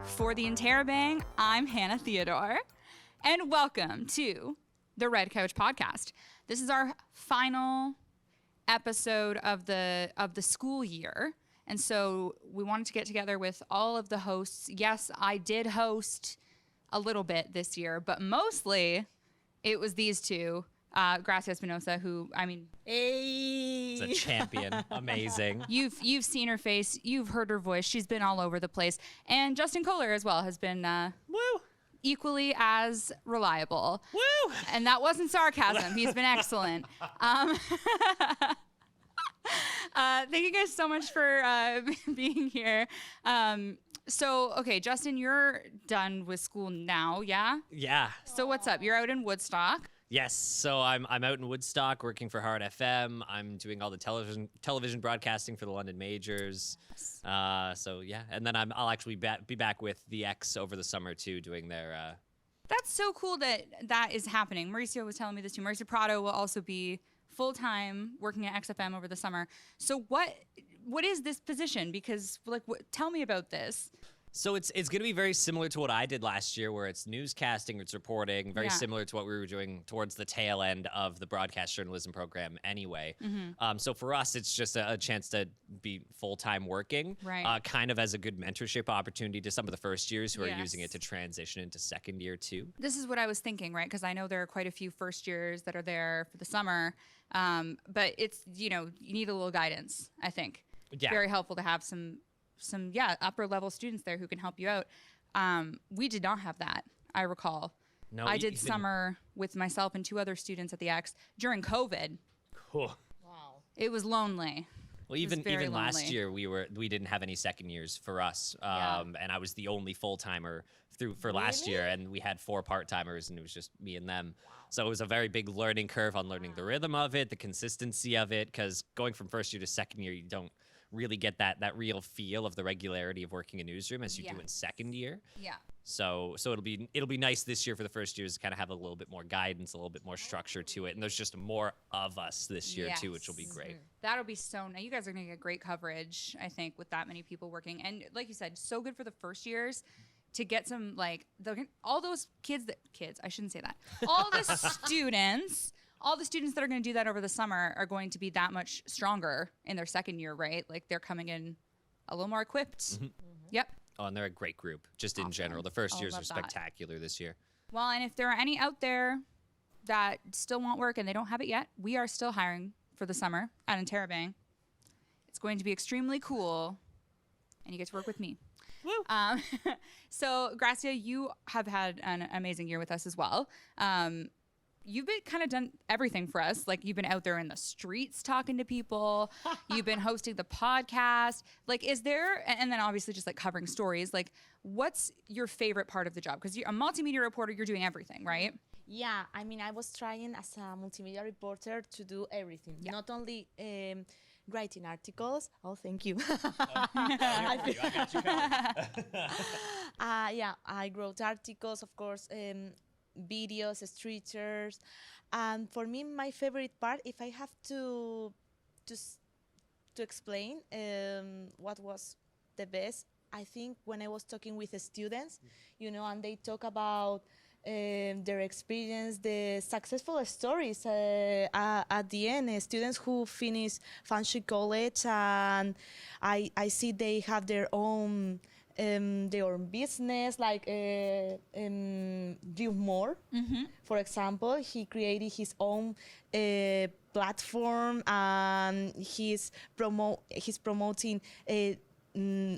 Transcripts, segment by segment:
For the Interrobang, I'm Hannah Theodore, and welcome to the Red Couch Podcast. This is our final episode of the school year, and so we wanted to get together with all of the hosts. Yes, I did host a little bit this year, but mostly it was these two, Gracia Espinosa, who, I mean... Hey! It's a champion. Amazing. You've seen her face. You've heard her voice. She's been all over the place. And Justin Koehler as well has been Woo! equally as reliable. Woo! And that wasn't sarcasm. He's been excellent. Thank you guys so much for being here. Okay, Justin, you're done with school now, yeah? Yeah. So what's up? You're out in Woodstock. Yes. So I'm out in Woodstock working for Hard FM. I'm doing all the television broadcasting for the London Majors. Yes. So yeah, and then I'll actually be back with the X over the summer too, doing their. That's so cool that is happening. Mauricio was telling me this too. Mauricio Prado will also be full-time working at XFM over the summer. So what is this position? Because tell me about this. So it's going to be very similar to what I did last year, where it's newscasting, it's reporting, very similar to what we were doing towards the tail end of the broadcast journalism program anyway. Mm-hmm. So for us, it's just a chance to be full-time working, right. Kind of as a good mentorship opportunity to some of the first years who are using it Yes. to transition into second year too. This is what I was thinking, right? Because I know there are quite a few first years that are there for the summer. But it's, you need a little guidance, I think. Yeah. Very helpful to have some upper level students there who can help you out. We did not have that, I recall. No, I did summer with myself and two other students at the X during COVID. Cool. Wow. It was lonely. Well, even very last lonely. year we didn't have any second years for us, and I was the only full timer for last year, and we had 4 part-timers, and it was just me and them. So it was a very big learning curve on learning the rhythm of it, the consistency of it, because going from first year to second year, you don't really get that real feel of the regularity of working a newsroom as you do in second year. Yeah. So it'll be nice this year for the first years to kind of have a little bit more guidance, a little bit more structure to it, and there's just more of us this year too, which will be great. That'll be so nice. You guys are going to get great coverage, I think, with that many people working. And like you said, so good for the first years to get some, all those kids, I shouldn't say that. All the students that are going to do that over the summer are going to be that much stronger in their second year, right? Like they're coming in a little more equipped. Mm-hmm. Yep. Oh, and they're a great group, just in general. The first years are spectacular this year. Well, and if there are any out there that still want work and they don't have it yet, we are still hiring for the summer at Interrobang. It's going to be extremely cool, and you get to work with me. Woo! So, Gracia, you have had an amazing year with us as well. You've been kind of done everything for us. Like you've been out there in the streets talking to people. You've been hosting the podcast. Is there, and then obviously just covering stories. What's your favorite part of the job? Because you're a multimedia reporter, you're doing everything, right? Yeah, I mean, I was trying as a multimedia reporter to do everything. Yeah. Not only writing articles. Oh, thank you. I got you covered. Yeah, I wrote articles, of course, videos, streeters. And for me, my favorite part, if I have to explain what was the best, I think when I was talking with the students, and they talk about their experience, the successful stories at the end, students who finish fancy college, and I see they have their own business, like Drew Moore, for example. He created his own platform, and he's promoting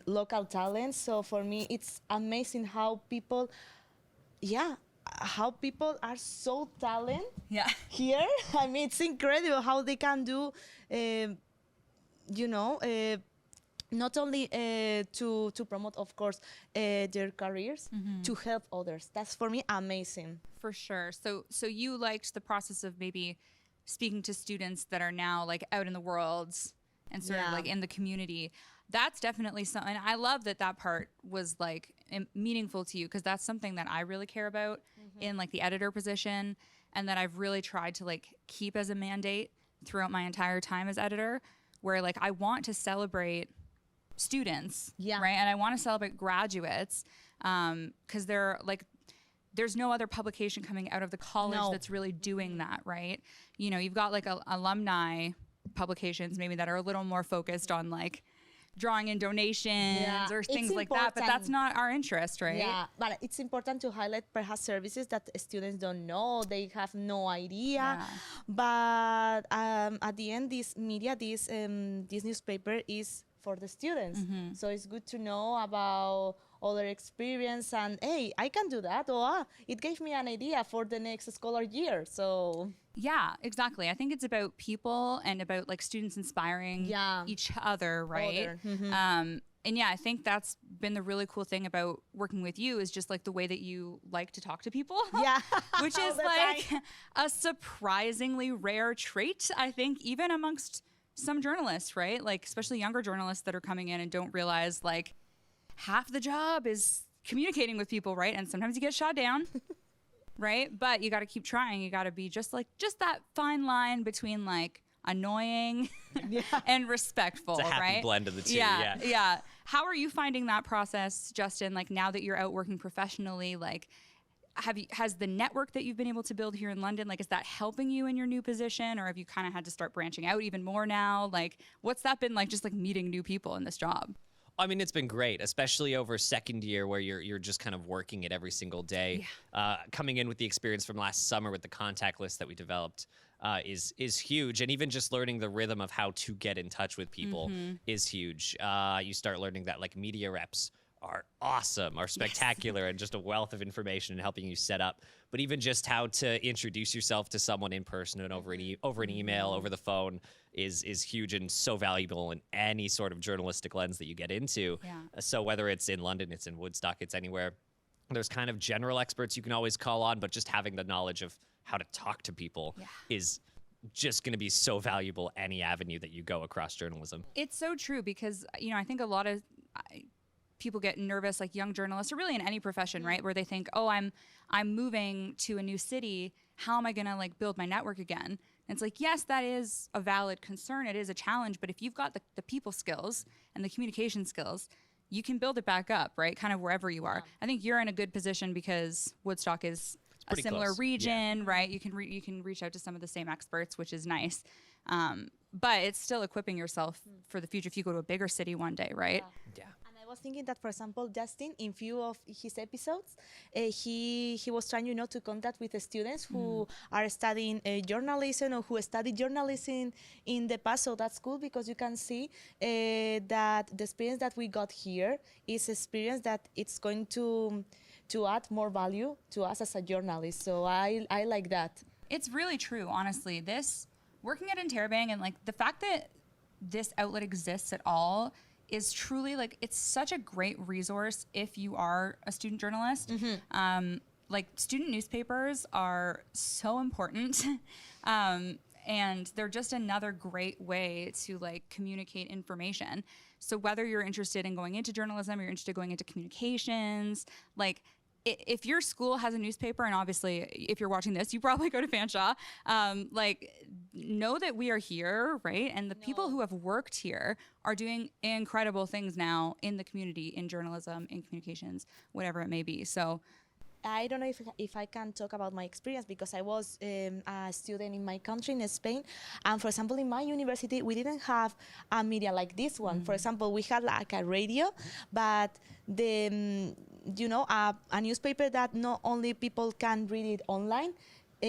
local talent. So for me, it's amazing how people are so talented here. I mean, it's incredible how they can do, not only to promote, of course, their careers, to help others. That's for me amazing. For sure. So you liked the process of maybe speaking to students that are now out in the world and sort of in the community. That's definitely something. I love that part was meaningful to you, because that's something that I really care about in the editor position, and that I've really tried to keep as a mandate throughout my entire time as editor, where I want to celebrate students, Yeah. right? And I want to celebrate graduates because they're like, there's no other publication coming out of the college that's really doing that, right? You know, you've got like alumni publications maybe that are a little more focused on like drawing in donations or things like that, but that's not our interest, right? Yeah, but it's important to highlight perhaps services that students don't know, they have no idea. Yeah. But at the end, this media, this newspaper is for the students. So it's good to know about other experience and, hey, I can do that, or it gave me an idea for the next scholar year. So yeah, exactly. I think it's about people and about like students inspiring each other, right? And yeah, I think that's been the really cool thing about working with you is just like the way that you like to talk to people. Yeah. Which is like a surprisingly rare trait, I think, even amongst some journalists, right? Like especially younger journalists that are coming in and don't realize like half the job is communicating with people, right? And sometimes you get shot down. Right? But you got to keep trying. You got to be just that fine line between like annoying and respectful, It's a happy right? blend of the two. Yeah. How are you finding that process, Justin? Like now that you're out working professionally, like has the network that you've been able to build here in London, like is that helping you in your new position, or have you kind of had to start branching out even more now? Like what's that been like, just like meeting new people in this job? I mean, it's been great, especially over second year where you're just kind of working it every single day. Coming in with the experience from last summer with the contact list that we developed is huge. And even just learning the rhythm of how to get in touch with people is huge. You start learning that like media reps are awesome, are spectacular, and just a wealth of information and helping you set up. But even just how to introduce yourself to someone in person and over an email, over the phone is huge and so valuable in any sort of journalistic lens that you get into. So whether it's in London, it's in Woodstock, it's anywhere, there's kind of general experts you can always call on, but just having the knowledge of how to talk to people is just going to be so valuable any avenue that you go across journalism. It's so true because, you know, I think a lot of people get nervous, like young journalists or really in any profession, right? Where they think, oh, I'm moving to a new city. How am I going to like build my network again? And it's like, yes, that is a valid concern. It is a challenge. But if you've got the people skills and the communication skills, you can build it back up, right? Kind of wherever you are. I think you're in a good position because Woodstock is a similar close. region, right? You can reach out to some of the same experts, which is nice. But it's still equipping yourself for the future if you go to a bigger city one day, right? Yeah. I was thinking that, for example, Justin, in few of his episodes, he was trying, you know, to contact with the students who are studying journalism or who studied journalism in the past. So that's cool because you can see that the experience that we got here is experience that it's going to add more value to us as a journalist. So I like that. It's really true, honestly. This working at Interrobang and like the fact that this outlet exists at all is truly like it's such a great resource if you are a student journalist. Like student newspapers are so important, and they're just another great way to like communicate information. So whether you're interested in going into journalism or you're interested in going into communications, like if your school has a newspaper, and obviously if you're watching this, you probably go to Fanshawe, like know that we are here, right? And the people who have worked here are doing incredible things now in the community, in journalism, in communications, whatever it may be. So I don't know if I can talk about my experience because I was a student in my country, in Spain. And for example, in my university, we didn't have a media like this one. For example, we had like a radio, but the, you know, a newspaper that not only people can read it online,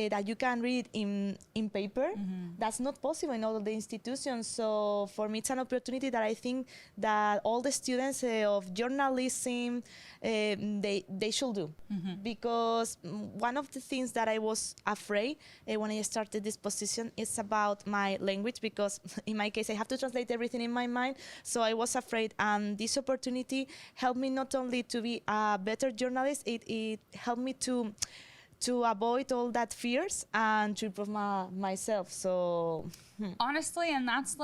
that you can read in paper. That's not possible in all of the institutions. So for me, it's an opportunity that I think that all the students of journalism, they should do. Because one of the things that I was afraid when I started this position is about my language, because in my case, I have to translate everything in my mind. So I was afraid, and this opportunity helped me not only to be a better journalist, it helped me to avoid all that fears and to improve myself. So honestly, and that's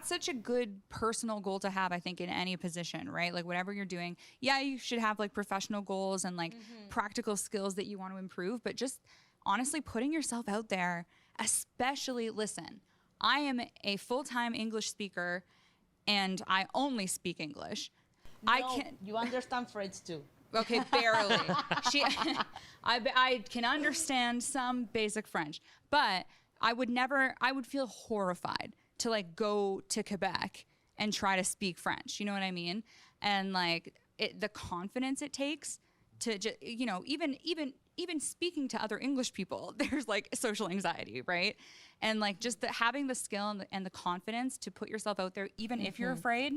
such a good personal goal to have, I think, in any position, right? Like whatever you're doing, yeah, you should have like professional goals and like practical skills that you want to improve, but just honestly putting yourself out there, especially, listen, I am a full-time English speaker and I only speak English. No, I can. You understand French too. Okay, barely. I can understand some basic French, but I would feel horrified to like go to Quebec and try to speak French. You know what I mean? And like the confidence it takes to just, even speaking to other English people, there's like social anxiety, right? And like just having the skill and the confidence to put yourself out there, even if you're afraid,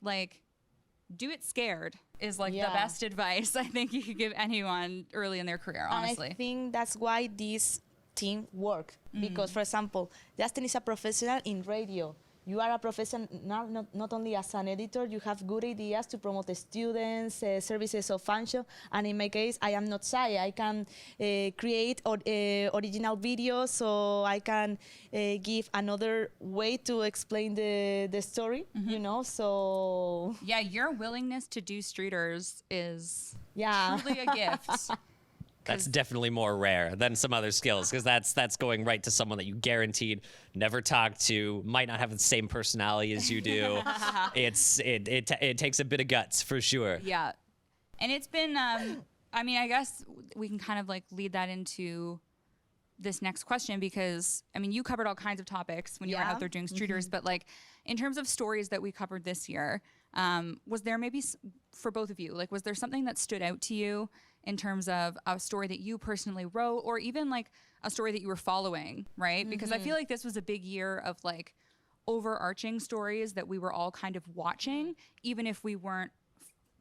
like do it scared is like the best advice I think you could give anyone early in their career, honestly. And I think that's why this team work. Because, for example, Justin is a professional in radio. You are a professional not only as an editor, you have good ideas to promote the students, services of function. And in my case, I am not shy. I can create original videos, so I can give another way to explain the story, so... Yeah, your willingness to do streeters is Yeah. truly a gift. That's definitely more rare than some other skills, because that's going right to someone that you guaranteed never talk to, might not have the same personality as you do. It takes a bit of guts for sure. Yeah, and it's been. I mean, I guess we can kind of like lead that into this next question, because I mean, you covered all kinds of topics when you were out there doing streeters, but like in terms of stories that we covered this year, was there maybe for both of you, like was there something that stood out to you in terms of a story that you personally wrote, or even like a story that you were following, right? Because I feel like this was a big year of like overarching stories that we were all kind of watching, even if we weren't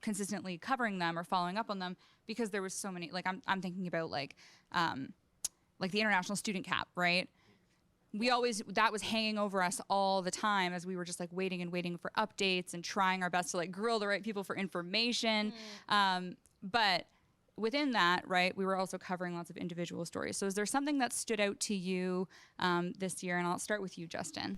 consistently covering them or following up on them, because there was so many, like I'm thinking about like the international student cap, right? That was hanging over us all the time as we were just like waiting for updates and trying our best to like grill the right people for information. But within that, right, we were also covering lots of individual stories. So is there something that stood out to you this year? And I'll start with you, Justin.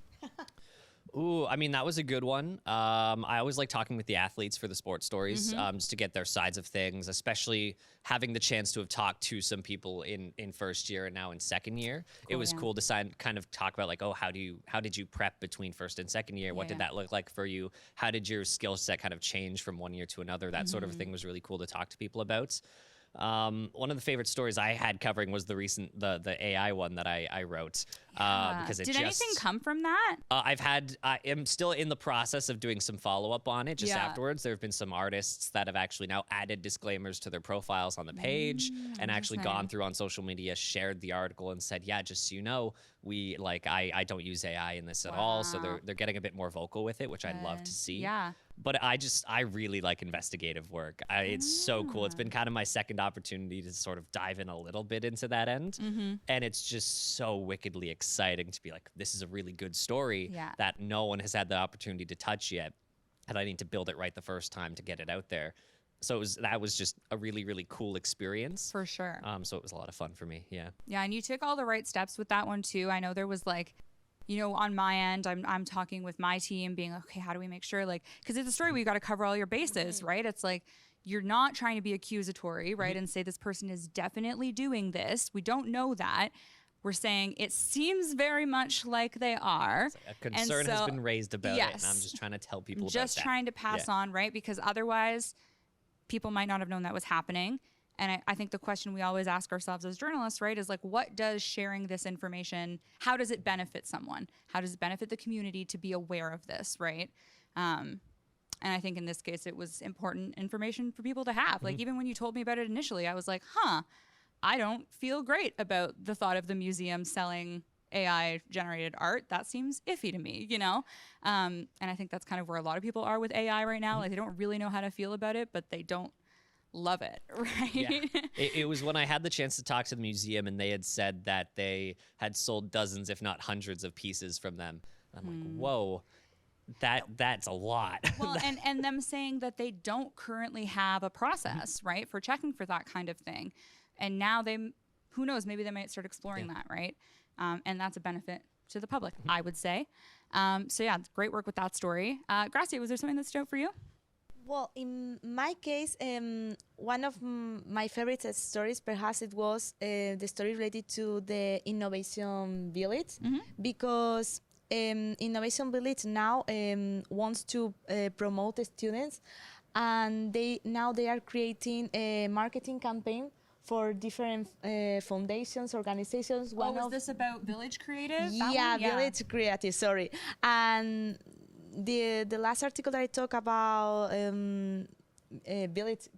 Ooh, I mean, that was a good one. I always like talking with the athletes for the sports stories, just to get their sides of things, especially having the chance to have talked to some people in first year and now in second year. It was cool to kind of talk about like, oh, how did you prep between first and second year? What did that look like for you? How did your skill set kind of change from one year to another? That sort of thing was really cool to talk to people about. One of the favorite stories I had covering was the AI one that I wrote. Because Did anything come from that? I am still in the process of doing some follow-up on it just afterwards. There have been some artists that have actually now added disclaimers to their profiles on the page and actually gone through on social media, shared the article and said, yeah, just so you know, I don't use AI in this at all. So they're getting a bit more vocal with it, which I'd love to see. Yeah. But I really like investigative work. It's so cool. It's been kind of my second opportunity to sort of dive in a little bit into that end. And it's just so wickedly exciting to be like, this is a really good story that no one has had the opportunity to touch yet. And I need to build it right the first time to get it out there. So that was just a really, really cool experience. For sure. So it was a lot of fun for me. Yeah. Yeah. And you took all the right steps with that one too. I know there was like, on my end, I'm talking with my team being like, okay, how do we make sure, like, because it's a story where you got to cover all your bases, right? It's like, you're not trying to be accusatory, right? And say this person is definitely doing this. We don't know that. We're saying it seems very much like they are. A concern has been raised about it, and I'm just trying to tell people about that. Just trying to pass on, right? Because otherwise, people might not have known that was happening. And I think the question we always ask ourselves as journalists, right, is like, what does sharing this information, how does it benefit someone? How does it benefit the community to be aware of this, right? And I think in this case, it was important information for people to have. Like, even when you told me about it initially, I was like, I don't feel great about the thought of the museum selling AI-generated art. That seems iffy to me, And I think that's kind of where a lot of people are with AI right now. Like, they don't really know how to feel about it, but they don't love it, right? Yeah. It was when I had the chance to talk to the museum, and they had said that they had sold dozens, if not hundreds, of pieces from them. I'm like, whoa, that's a lot. Well, and them saying that they don't currently have a process, right, for checking for that kind of thing. And now who knows, maybe they might start exploring that, right? And that's a benefit to the public, I would say. So yeah, great work with that story. Gracia, was there something that stood out for you? Well, in my case, one of my favorite stories, perhaps it was the story related to the Innovation Village, because Innovation Village now wants to promote the students, and they are creating a marketing campaign for different foundations, organizations. Oh, was this about Village Creative? That Yeah, one? Village Creative, sorry. And the last article that I talk about Village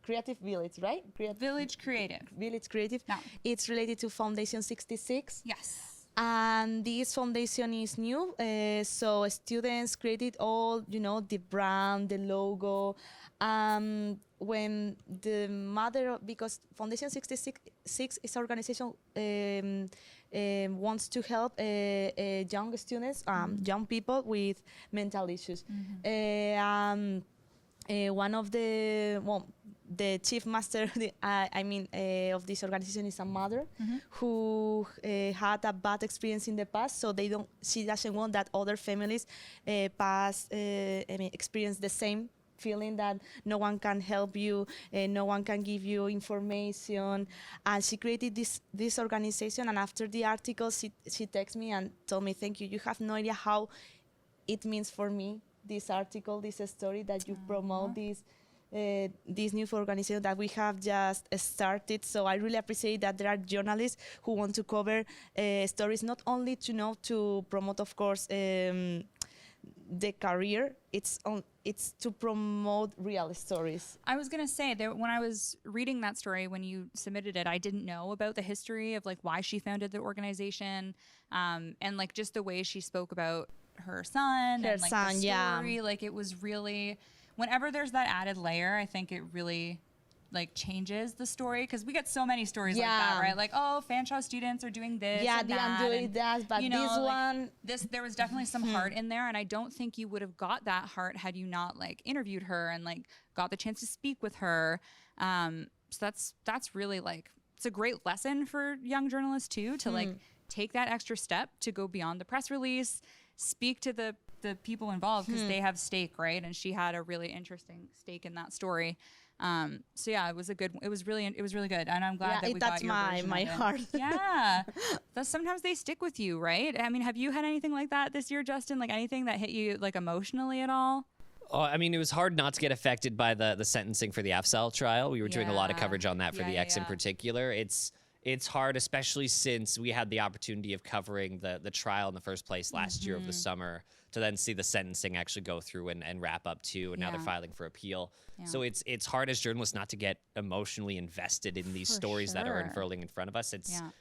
Creative Village, right? Village Creative. Village Creative. No. It's related to Foundation 66. Yes. And this foundation is new, so students created all, the brand, the logo. When the mother, because Foundation 66 is an organization wants to help young students, young people with mental issues. One of the chief master, of this organization is a mother who had a bad experience in the past, so she doesn't want that other families experience the same feeling, that no one can help you, no one can give you information. And she created this organization, and after the article, she texted me and told me, "Thank you. You have no idea how it means for me, this article, this story, that you promote this new organization that we have just started." So I really appreciate that there are journalists who want to cover stories, not only to promote, of course, the career. It's to promote real stories. I was gonna say that when I was reading that story, when you submitted it, I didn't know about the history of like why she founded the organization, and like just the way she spoke about her son and like the story. Like it was really, whenever there's that added layer, I think it really like changes the story, because we get so many stories like that, right? Like, oh, Fanshawe students are doing this, and that, I'm doing that, but there was definitely some heart in there, and I don't think you would have got that heart had you not like interviewed her and like got the chance to speak with her. So that's really like, it's a great lesson for young journalists too, to like take that extra step to go beyond the press release, speak to the people involved, because they have stake, right? And she had a really interesting stake in that story. So yeah, it was really good, and I'm glad that we got your version my of it. heart. Yeah, sometimes they stick with you, right? I mean, have you had anything like that this year, Justin? Like anything that hit you like emotionally at all? Oh, I mean, it was hard not to get affected by the sentencing for the Afzal trial. We were doing a lot of coverage on that for the X in particular. It's hard, especially since we had the opportunity of covering the trial in the first place last year over the summer, to then see the sentencing actually go through and wrap up too, and now they're filing for appeal. Yeah. So it's hard as journalists not to get emotionally invested in these stories that are unfurling in front of us.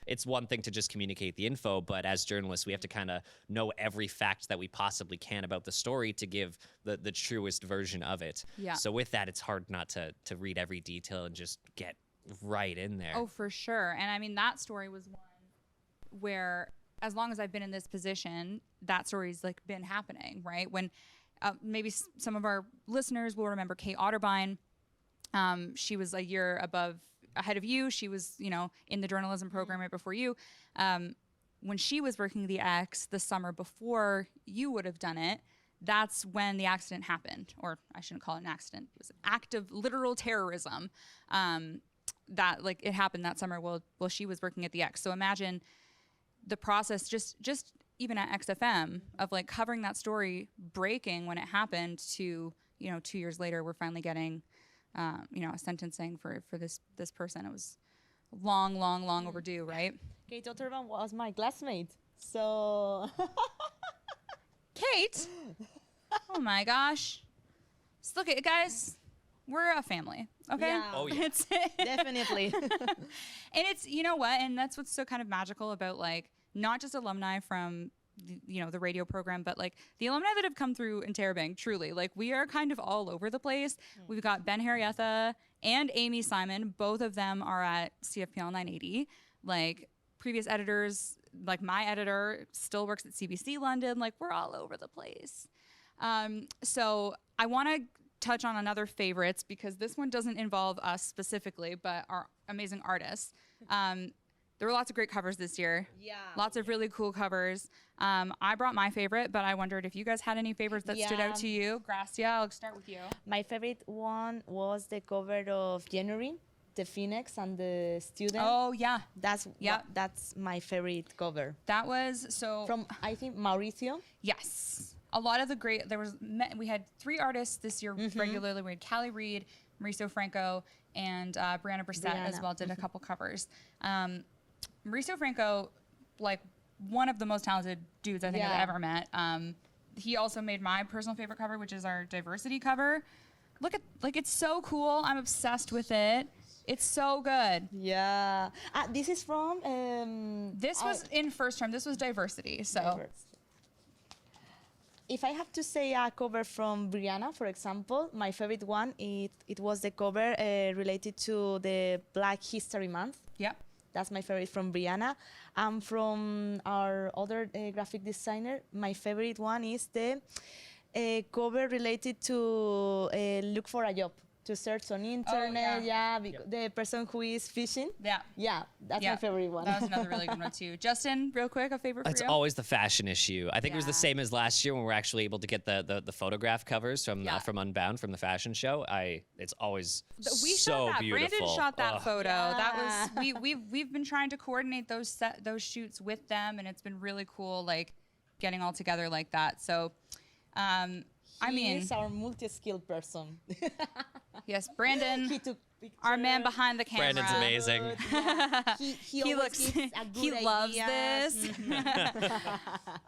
It's one thing to just communicate the info, but as journalists, we have to kind of know every fact that we possibly can about the story to give the truest version of it. Yeah. So with that, it's hard not to read every detail and just get right in there. Oh, for sure. And I mean, that story was one where, as long as I've been in this position, that story's like been happening, right? When maybe some of our listeners will remember Kate Otterbein. She was a year ahead of you. She was, in the journalism program right before you. When she was working the X the summer before you would have done it, that's when the accident happened. Or I shouldn't call it an accident. It was an act of literal terrorism. That like it happened that summer while she was working at the X. So imagine the process just even at XFM of like covering that story, breaking when it happened, to 2 years later we're finally getting a sentencing for this person. It was long overdue, right? Kate Otterbein was my classmate, so Kate, oh my gosh, just look at it, guys. We're a family, okay? Yeah. Oh, yeah. Definitely. And it's, you know what? And that's what's so kind of magical about, like, not just alumni from, the radio program, but, like, the alumni that have come through Interrobang, truly. Like, we are kind of all over the place. We've got Ben Harrietha and Amy Simon. Both of them are at CFPL 980. Like, previous editors, like my editor, still works at CBC London. Like, we're all over the place. So I want to touch on another favorites, because this one doesn't involve us specifically, but our amazing artists. There were lots of great covers this year. Yeah. Lots of really cool covers. I brought my favorite, but I wondered if you guys had any favorites that stood out to you. Gracia, I'll start with you. My favorite one was the cover of January the Phoenix and the student. Oh yeah, That's my favorite cover. that was so. From, I think, Mauricio. Yes, a lot of the great. We had 3 artists this year regularly. We had Callie Reed, Mauricio Franco, and Brianna Brissett as well. Did a couple covers. Mauricio Franco, like one of the most talented dudes I think I've ever met. He also made my personal favorite cover, which is our diversity cover. Look at, like, it's so cool. I'm obsessed with it. It's so good. Yeah. This is from. This was in first term. This was diversity. So. If I have to say a cover from Brianna, for example, my favorite one, it was the cover related to the Black History Month. Yep. That's my favorite from Brianna. And from our other graphic designer, my favorite one is the cover related to look for a job, to search on internet. The person who is fishing. Yeah, that's my favorite one. That was another really good one too. Justin, real quick, a favorite for It's you? always the fashion issue. I think it was the same as last year when we were actually able to get the photograph covers from Unbound from the fashion show. It's always We so shot that. beautiful. Brandon shot that photo. Yeah. That was we've been trying to coordinate those shoots with them, and it's been really cool, like getting all together like that. So, He's our multi-skilled person. yes, Brandon, He took pictures. our man behind the camera. Brandon's amazing. He He always looks. gives a good He loves ideas. this.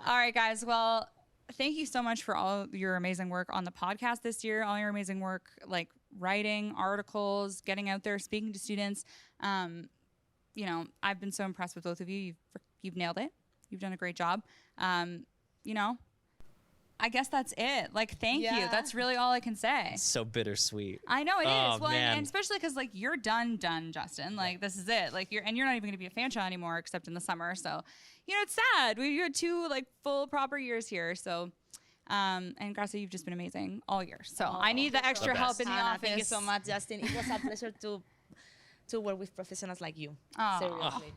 All right, guys. Well, thank you so much for all your amazing work on the podcast this year. All your amazing work, like writing articles, getting out there, speaking to students. I've been so impressed with both of you. You've nailed it. You've done a great job. I guess that's it. Like, thank you. That's really all I can say. So bittersweet. I know it Oh, is. Well, man. and especially because like you're done, Justin. Like this is it. Like you're not even going to be a fan show anymore, except in the summer. So, it's sad. You had 2 like full proper years here. So, and Gracia, you've just been amazing all year. So I need the extra the help best. in the Hannah, office. thank you so much, Justin. It was a pleasure to work with professionals like you. Aw. Seriously.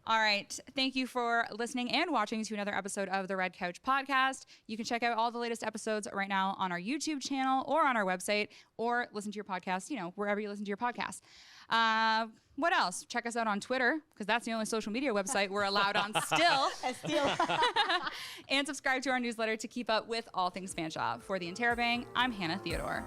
All right. Thank you for listening and watching to another episode of the Red Couch Podcast. You can check out all the latest episodes right now on our YouTube channel or on our website, or listen to your podcast, wherever you listen to your podcast. What else? Check us out on Twitter, because that's the only social media website we're allowed on still. And subscribe to our newsletter to keep up with all things Fanshawe. For the Interrobang, I'm Hannah Theodore.